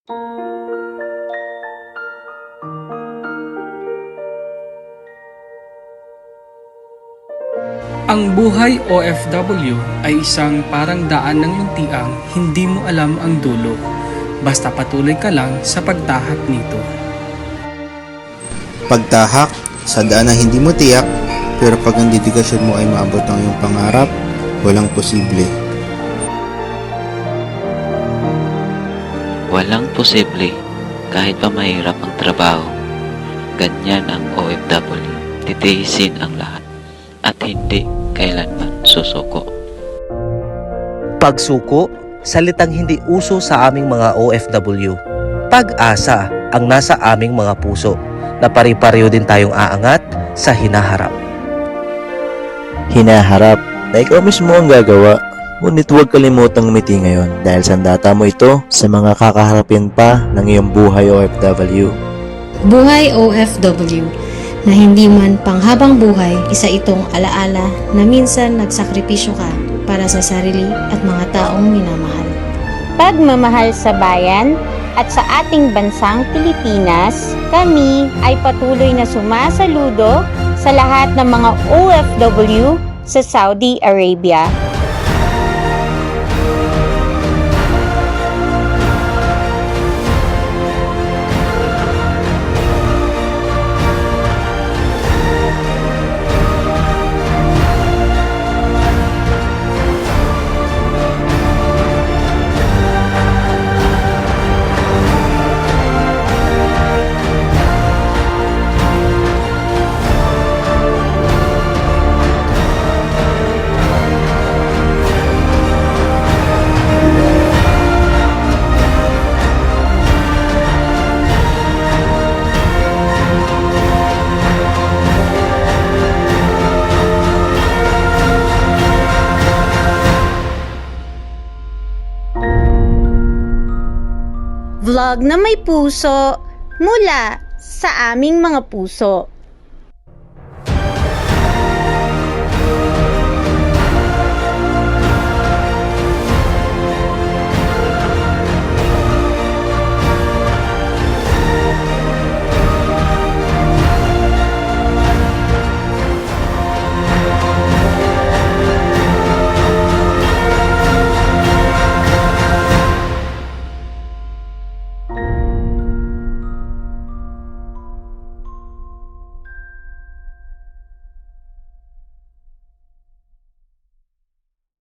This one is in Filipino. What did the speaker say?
Ang buhay OFW ay isang parang daan ng luntiang hindi mo alam ang dulo, basta patuloy ka lang sa pagtahak nito. Pagtahak sa daan na hindi mo tiyak, pero pag ang dedikasyon mo ay maabot ang iyong pangarap, walang posible. Walang posible kahit pa mahirap ang trabaho. Ganyan ang OFW. Titiisin ang lahat at hindi kailanman susuko. Pagsuko, salitang hindi uso sa aming mga OFW. Pag-asa ang nasa aming mga puso na pari-pareho din tayong aangat sa hinaharap. Hinaharap na ikaw mismo ang gagawa, ngunit huwag kalimutang ngumiti ngayon dahil sandata mo ito sa mga kakaharapin pa ng iyong buhay OFW. Buhay OFW na hindi man panghabang buhay, isa itong alaala na minsan nagsakripisyo ka para sa sarili at mga taong minamahal. Pagmamahal sa bayan at sa ating bansang Pilipinas, kami ay patuloy na sumasaludo sa lahat ng mga OFW sa Saudi Arabia. Vlog na may puso mula sa aming mga puso.